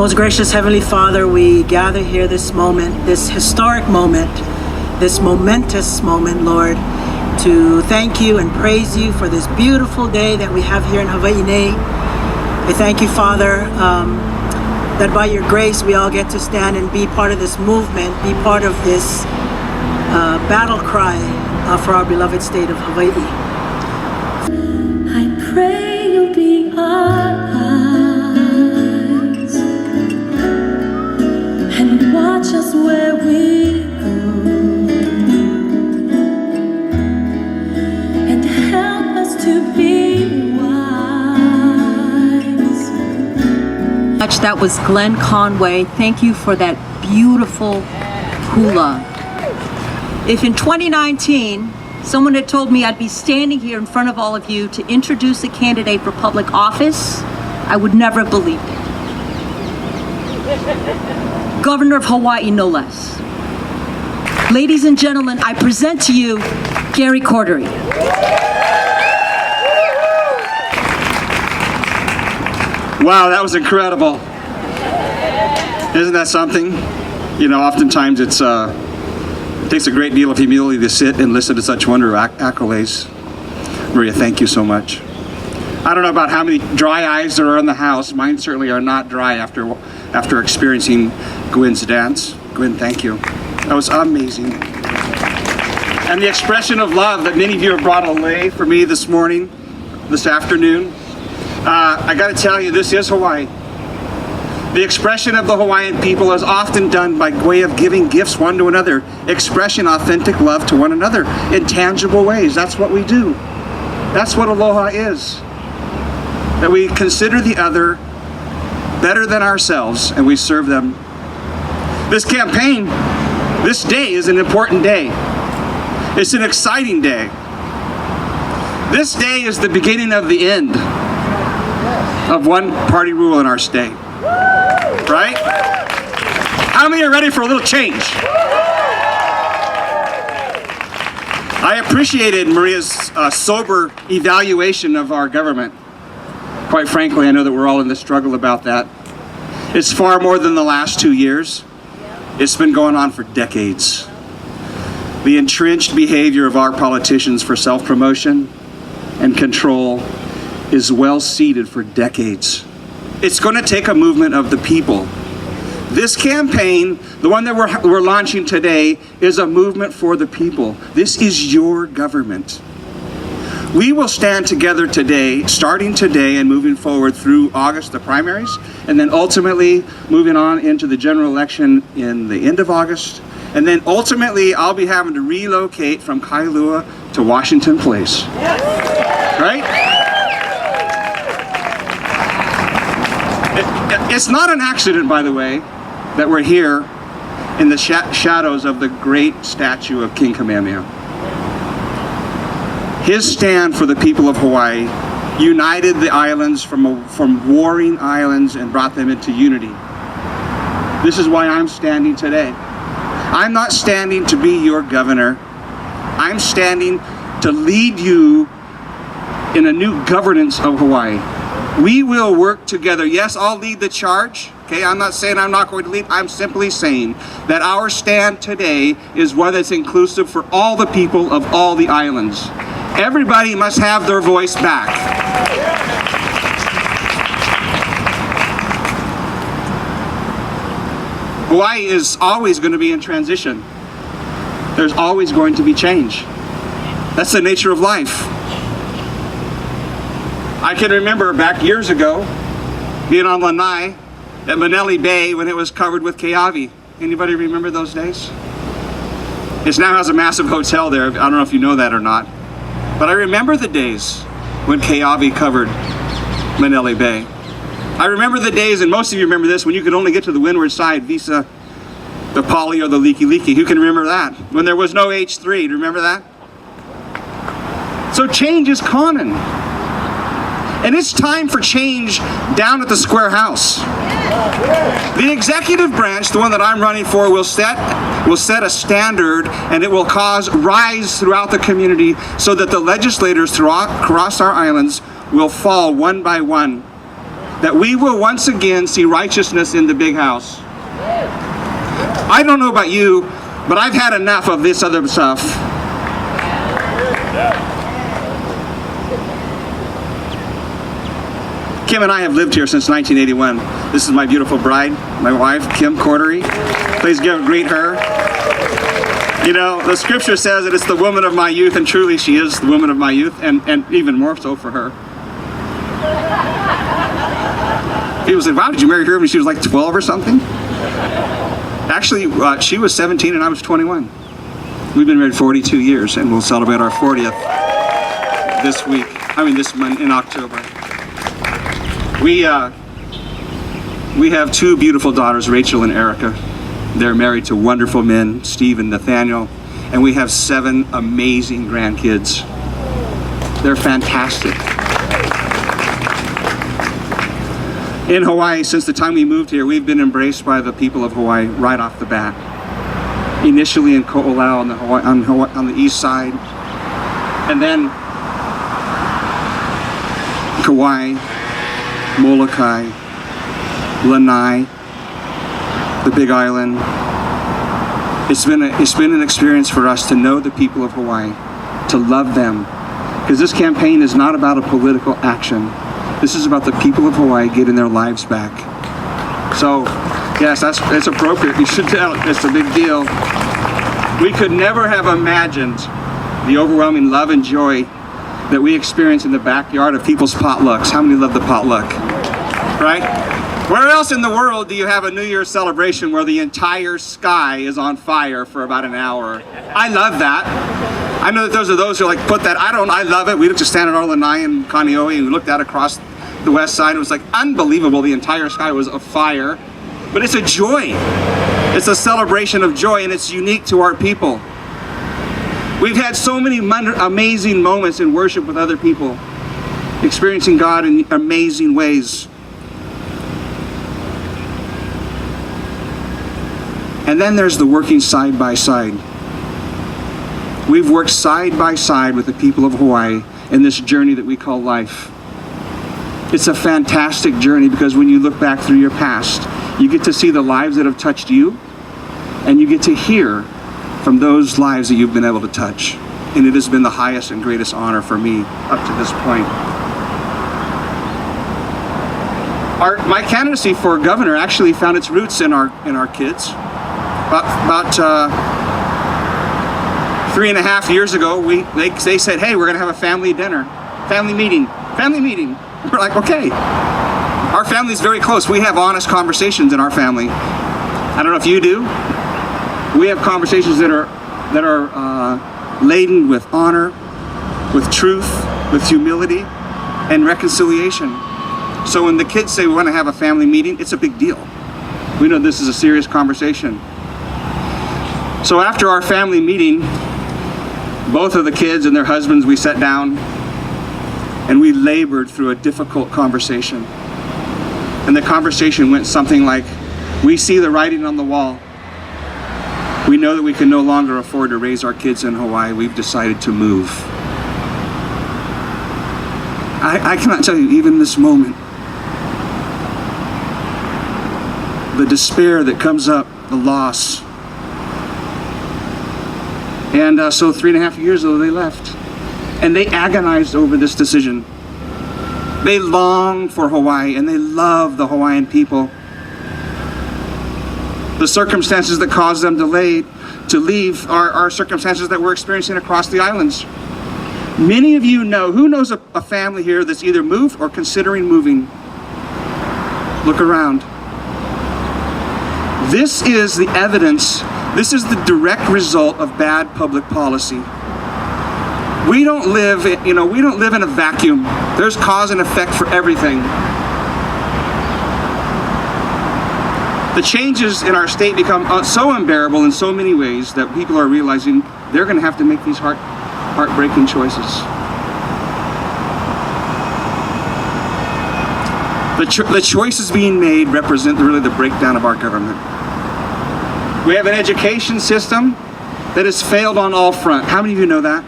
Most gracious Heavenly Father, we gather here this moment, this historic moment, this momentous moment, Lord, to thank you and praise you for this beautiful day that we have here in Hawaii. I thank you, Father, that by your grace we all get to stand and be part of this movement, be part of this battle cry for our beloved state of Hawaii. I pray you'll be our eyes and watch us where we go and help us to be wise. That was Glenn Conway. Thank you for that beautiful hula. If in 2019 someone had told me I'd be standing here in front of all of you to introduce a candidate for public office, I would never have believed it. Governor of Hawaii, no less. Ladies and gentlemen, I present to you Gary Cordery. Wow, that was incredible. Isn't that something? You know, oftentimes it takes a great deal of humility to sit and listen to such wonderful accolades. Maria, thank you so much. I don't know about how many dry eyes there are in the house. Mine certainly are not dry after experiencing Gwen's dance. Gwen, thank you. That was amazing. And the expression of love that many of you have brought away for me this morning, this afternoon. I got to tell you, this is Hawaii. The expression of the Hawaiian people is often done by way of giving gifts one to another, expressing authentic love to one another in tangible ways. That's what we do. That's what Aloha is. That we consider the other better than ourselves and we serve them. This campaign, this day is an important day. It's an exciting day. This day is the beginning of the end of one-party rule in our state. Right? How many are ready for a little change? I appreciated Maria's sober evaluation of our government. Quite frankly, I know that we're all in the struggle about that. It's far more than the last 2 years. It's been going on for decades. The entrenched behavior of our politicians for self-promotion and control is well seated for decades. It's going to take a movement of the people. This campaign, the one that we're launching today, is a movement for the people. This is your government. We will stand together today, starting today and moving forward through August, the primaries, and then ultimately moving on into the general election in the end of August. And then ultimately, I'll be having to relocate from Kailua to Washington Place. Right? It's not an accident, by the way, that we're here in the shadows of the great statue of King Kamehameha. His stand for the people of Hawaii united the islands from warring islands and brought them into unity. This is why I'm standing today. I'm not standing to be your governor. I'm standing to lead you in a new governance of Hawaii. We will work together. Yes, I'll lead the charge. Okay, I'm not saying I'm not going to lead. I'm simply saying that our stand today is one that's inclusive for all the people of all the islands. Everybody must have their voice back. Hawaii is always going to be in transition. There's always going to be change. That's the nature of life. I can remember back years ago being on Lanai at Manele Bay when it was covered with keawe. Anybody remember those days? It now has a massive hotel there. I don't know if you know that or not. But I remember the days when keawe covered Manele Bay. I remember the days, and most of you remember this, when you could only get to the windward side via the Pali or the Liki Liki. Who can remember that? When there was no H3, do you remember that? So change is common. And it's time for change down at the Square House. The executive branch, the one that I'm running for, will set a standard, and it will cause rise throughout the community so that the legislators across our islands will fall one by one that we will once again see righteousness in the big house. I don't know about you, but I've had enough of this other stuff. Kim and I have lived here since 1981. This is my beautiful bride, my wife, Kim Cordery. Please greet her. You know, the scripture says that it's the woman of my youth, and truly she is the woman of my youth, and even more so for her. People say, wow, did you marry her when she was like 12 or something? Actually, she was 17 and I was 21. We've been married 42 years, and we'll celebrate our 40th this week. This month in October. We have two beautiful daughters, Rachel and Erica. They're married to wonderful men, Steve and Nathaniel, and we have 7 amazing grandkids. They're fantastic. In Hawaii, since the time we moved here, we've been embraced by the people of Hawaii right off the bat. Initially in Ko'olau on the east side, and then Kauai, Molokai, Lanai, the Big Island. It's been an experience for us to know the people of Hawaii, to love them, because this campaign is not about a political action. This is about the people of Hawaii getting their lives back. So, yes, it's appropriate. You should tell it. It's a big deal. We could never have imagined the overwhelming love and joy that we experience in the backyard of people's potlucks. How many love the potluck? Right? Where else in the world do you have a New Year's celebration where the entire sky is on fire for about an hour? I love that. I know that those are those who put that. I love it. We just stand at our Lanai and Kaneohe and we looked out across the west side. It was unbelievable. The entire sky was afire. But it's a joy. It's a celebration of joy, and it's unique to our people. We've had so many amazing moments in worship with other people, experiencing God in amazing ways. And then there's the working side by side. We've worked side by side with the people of Hawaii in this journey that we call life. It's a fantastic journey because when you look back through your past, you get to see the lives that have touched you, and you get to hear from those lives that you've been able to touch. And it has been the highest and greatest honor for me up to this point. My candidacy for governor actually found its roots in our kids. About 3.5 years ago, they said, hey, we're going to have a family dinner, family meeting. We're like, okay. Our family's very close. We have honest conversations in our family. I don't know if you do. We have conversations that are laden with honor, with truth, with humility, and reconciliation. So when the kids say we want to have a family meeting, it's a big deal. We know this is a serious conversation. So after our family meeting, both of the kids and their husbands, we sat down and we labored through a difficult conversation. And the conversation went something like, we see the writing on the wall. We know that we can no longer afford to raise our kids in Hawaii. We've decided to move. I cannot tell you, even this moment, the despair that comes up, the loss. And so 3.5 years ago, they left. And they agonized over this decision. They long for Hawaii, and they love the Hawaiian people. The circumstances that caused them to leave are circumstances that we're experiencing across the islands. Many of you know, who knows a family here that's either moved or considering moving? Look around. This is the evidence, this is the direct result of bad public policy. We don't live in a vacuum. There's cause and effect for everything. The changes in our state become so unbearable in so many ways that people are realizing they're going to have to make these heartbreaking choices. The choices being made represent really the breakdown of our government. We have an education system that has failed on all fronts. How many of you know that?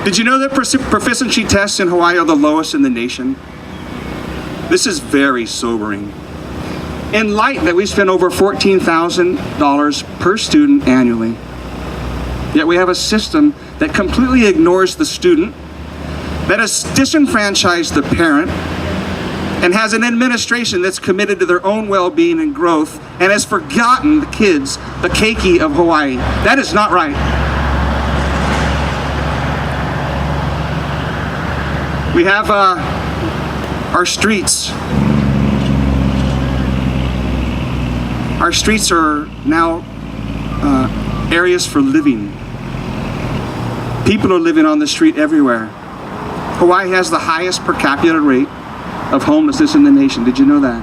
Did you know that proficiency tests in Hawaii are the lowest in the nation? This is very sobering. In light that we spend over $14,000 per student annually, yet we have a system that completely ignores the student, that has disenfranchised the parent, and has an administration that's committed to their own well-being and growth, and has forgotten the kids, the keiki of Hawaii. That is not right. We have our streets. Our streets are now areas for living. People are living on the street everywhere. Hawaii has the highest per capita rate of homelessness in the nation. Did you know that?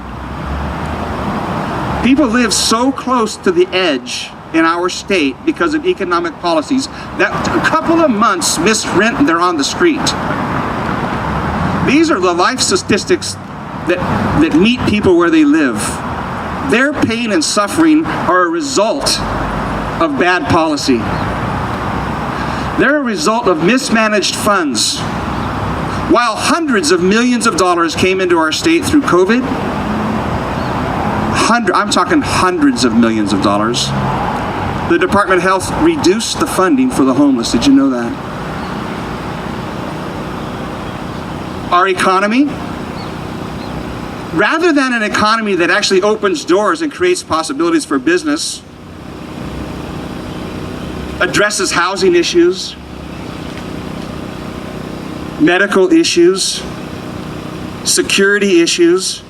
People live so close to the edge in our state because of economic policies that a couple of months miss rent and they're on the street. These are the life statistics that meet people where they live. Their pain and suffering are a result of bad policy. They're a result of mismanaged funds. While hundreds of millions of dollars came into our state through COVID, I'm talking hundreds of millions of dollars, the Department of Health reduced the funding for the homeless. Did you know that? Our economy, rather than an economy that actually opens doors and creates possibilities for business, addresses housing issues, medical issues, security issues,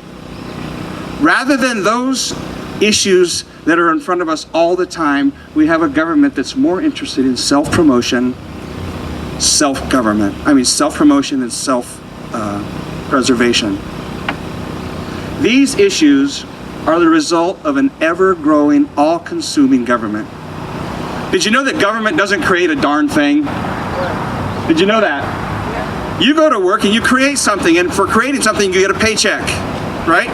rather than those issues that are in front of us all the time, we have a government that's more interested in self-promotion, self-promotion and self-preservation. These issues are the result of an ever-growing, all-consuming government. Did you know that government doesn't create a darn thing? Did you know that? You go to work and you create something, and for creating something you get a paycheck, right?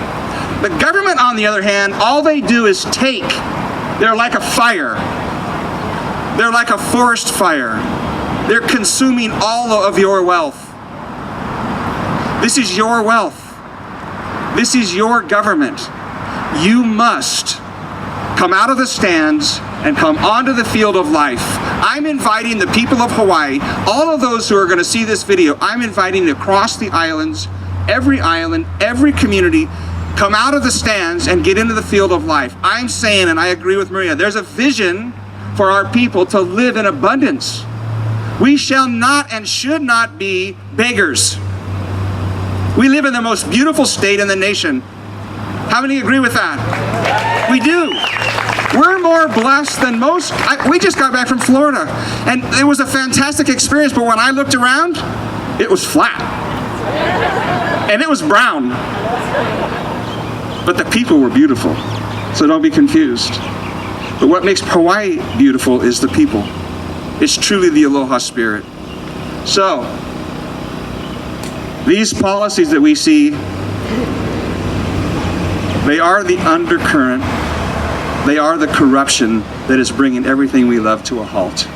The government, on the other hand, all they do is take. They're like a fire. They're like a forest fire. They're consuming all of your wealth. This is your wealth. This is your government. You must come out of the stands and come onto the field of life. I'm inviting the people of Hawaii, all of those who are going to see this video, I'm inviting across the islands, every community, come out of the stands and get into the field of life. I'm saying, and I agree with Maria, there's a vision for our people to live in abundance. We shall not and should not be beggars. We live in the most beautiful state in the nation. How many agree with that? We do. We're more blessed than most. We just got back from Florida, and it was a fantastic experience, but when I looked around, it was flat. And it was brown. But the people were beautiful, so don't be confused. But what makes Hawaii beautiful is the people. It's truly the Aloha spirit. So, these policies that we see, they are the undercurrent. They are the corruption that is bringing everything we love to a halt.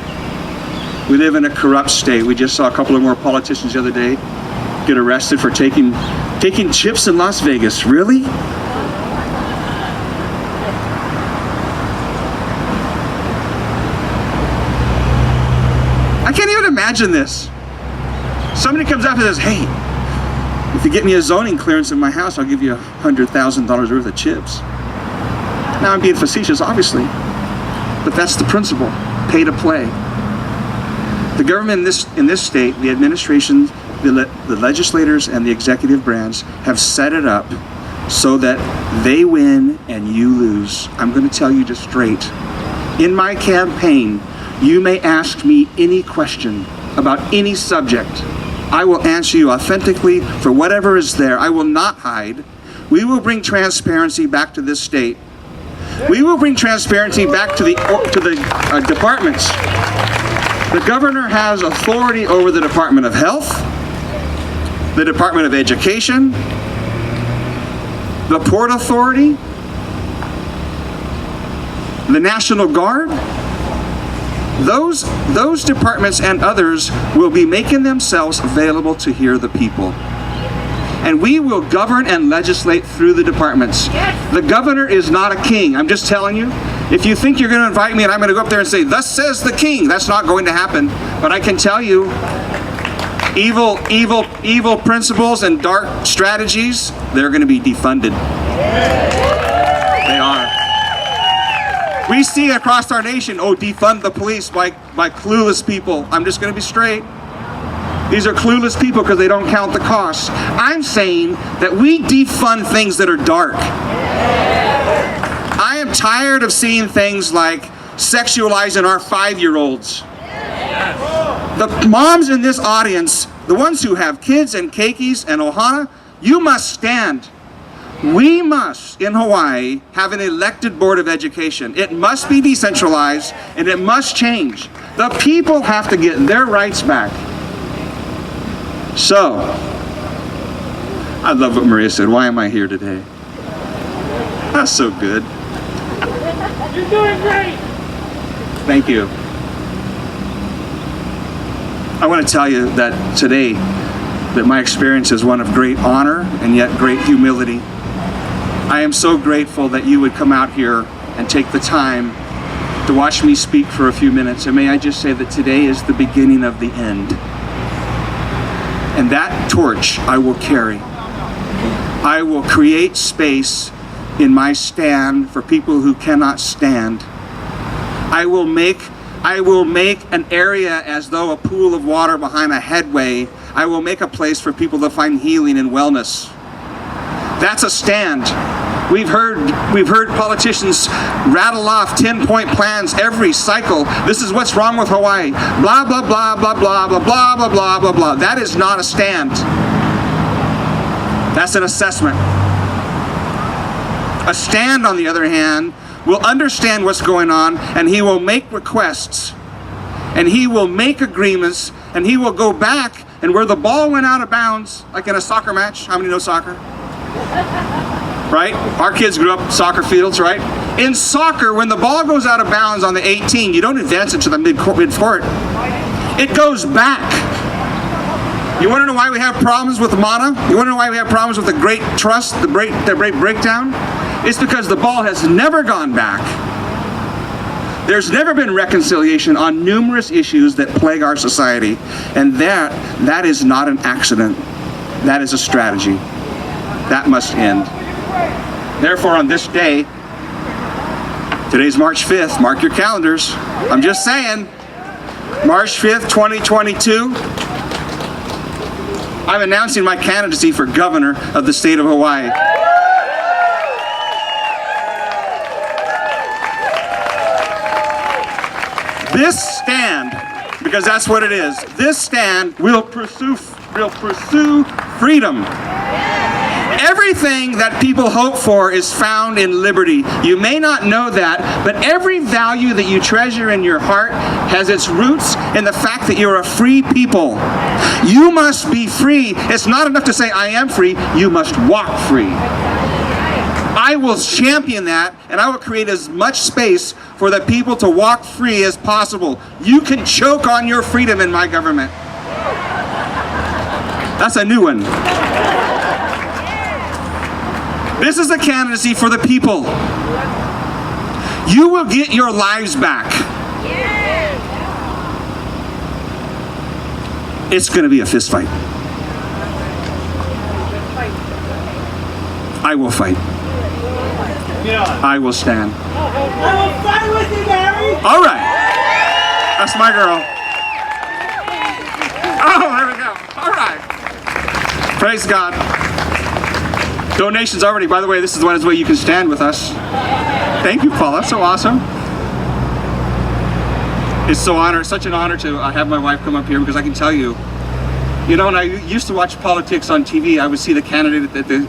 We live in a corrupt state. We just saw a couple of more politicians the other day get arrested for taking chips in Las Vegas. Really? I can't even imagine this. Somebody comes up and says, hey, if you get me a zoning clearance in my house, I'll give you $100,000 worth of chips. Now I'm being facetious, obviously, but that's the principle, pay to play. The government in this state, the administration, the legislators and the executive branch have set it up so that they win and you lose. I'm going to tell you just straight. In my campaign, you may ask me any question about any subject. I will answer you authentically for whatever is there. I will not hide. We will bring transparency back to this state. We will bring transparency back to the departments. The governor has authority over the Department of Health, the Department of Education, the Port Authority, the National Guard. Those departments and others will be making themselves available to hear the people. and we will govern and legislate through the departments. The governor is not a king. I'm just telling you. If you think you're going to invite me and I'm going to go up there and say, "Thus says the king," that's not going to happen. But I can tell you, evil principles and dark strategies, they're going to be defunded. They are. We see across our nation, defund the police by clueless people. I'm just going to be straight. These are clueless people because they don't count the costs. I'm saying that we defund things that are dark. I am tired of seeing things like sexualizing our 5-year-olds. The moms in this audience, the ones who have kids and keikis and ohana, you must stand. We must, in Hawaii, have an elected board of education. It must be decentralized and it must change. The people have to get their rights back. So, I love what Maria said. Why am I here today? That's so good. You're doing great. Thank you. I want to tell you that today, that my experience is one of great honor and yet great humility. I am so grateful that you would come out here and take the time to watch me speak for a few minutes. And may I just say that today is the beginning of the end. And that torch I will carry. I will create space in my stand for people who cannot stand. I will make an area as though a pool of water behind a headway. I will make a place for people to find healing and wellness. That's a stand. We've heard politicians rattle off 10-point plans every cycle. This is what's wrong with Hawaii. Blah, blah, blah, blah, blah, blah, blah, blah, blah, blah, blah. That is not a stand. That's an assessment. A stand, on the other hand, will understand what's going on, and he will make requests, and he will make agreements, and he will go back, and where the ball went out of bounds, like in a soccer match. How many know soccer? Right? Our kids grew up soccer fields, right? In soccer, when the ball goes out of bounds on the 18, you don't advance it to the mid-court. It goes back. You want to know why we have problems with mana? You want to know why we have problems with the great trust, the great breakdown? It's because the ball has never gone back. There's never been reconciliation on numerous issues that plague our society. And that is not an accident. That is a strategy. That must end. Therefore, on this day, today's March 5th, mark your calendars. I'm just saying, March 5th, 2022, I'm announcing my candidacy for governor of the state of Hawaii. This stand, because that's what it is, this stand will pursue freedom. Everything that people hope for is found in liberty. You may not know that, but every value that you treasure in your heart has its roots in the fact that you're a free people. You must be free. It's not enough to say, "I am free." You must walk free. I will champion that, and I will create as much space for the people to walk free as possible. You can choke on your freedom in my government. That's a new one. This is a candidacy for the people. You will get your lives back. It's going to be a fist fight. I will fight. I will stand. I will fight with you, Gary. All right. That's my girl. Oh, there we go. All right. Praise God. Donations already. By the way, this is one way you can stand with us. Thank you, Paul. That's so awesome. It's such an honor to have my wife come up here, because I can tell you, when I used to watch politics on TV, I would see the candidate at the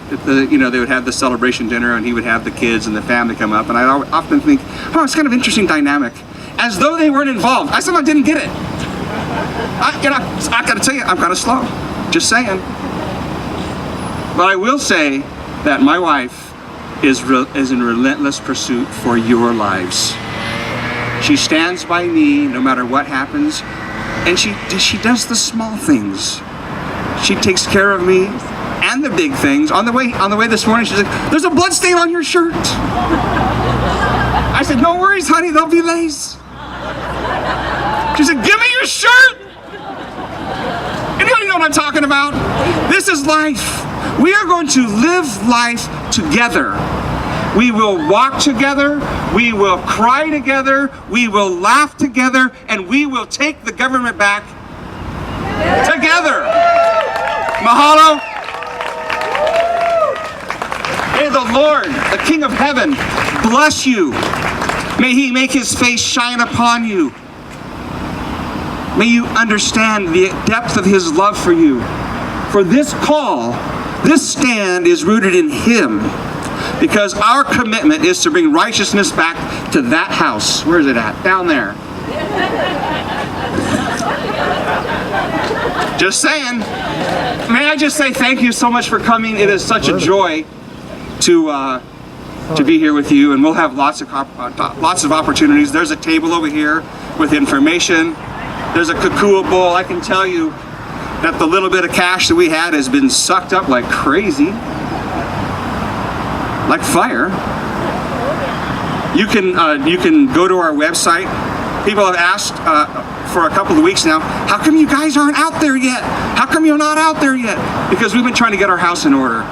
they would have the celebration dinner, and he would have the kids and the family come up, and I often think, oh, it's kind of interesting dynamic, as though they weren't involved. I somehow didn't get it. I got to tell you, I'm kind of slow. Just saying. But I will say that my wife is in relentless pursuit for your lives. She stands by me no matter what happens, and she does the small things. She takes care of me and the big things. On the way this morning, she's like, "There's a blood stain on your shirt." I said, "No worries, honey, they'll be lace." She said, "Give me your shirt." Anybody know what I'm talking about? This is life. We are going to live life together. We will walk together, we will cry together, we will laugh together, and we will take the government back together. Mahalo. May the Lord, the King of Heaven, bless you. May He make His face shine upon you. May you understand the depth of His love for you. For this call, this stand is rooted in Him. Because our commitment is to bring righteousness back to that house. Where is it at? Down there. Just saying. May I just say thank you so much for coming. It is such a joy to be here with you, and we'll have lots of opportunities. There's a table over here with information. There's a kakua bowl. I can tell you that the little bit of cash that we had has been sucked up like crazy. Like fire. You can go to our website. People have asked for a couple of weeks now, how come you guys aren't out there yet? How come you're not out there yet? Because we've been trying to get our house in order.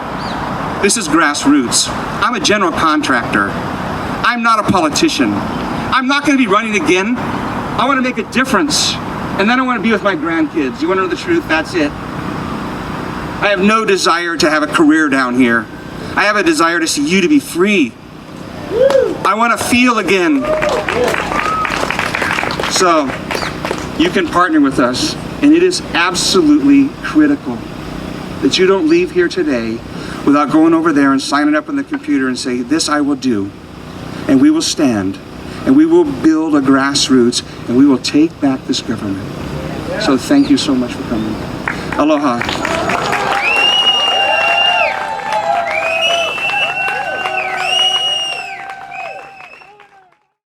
This is grassroots. I'm a general contractor. I'm not a politician. I'm not going to be running again. I want to make a difference. And then I want to be with my grandkids. You want to know the truth? That's it. I have no desire to have a career down here. I have a desire to see you to be free. I want to feel again. So, you can partner with us, and it is absolutely critical that you don't leave here today without going over there and signing up on the computer and say, "This I will do," and we will stand, and we will build a grassroots, and we will take back this government. So thank you so much for coming. Aloha.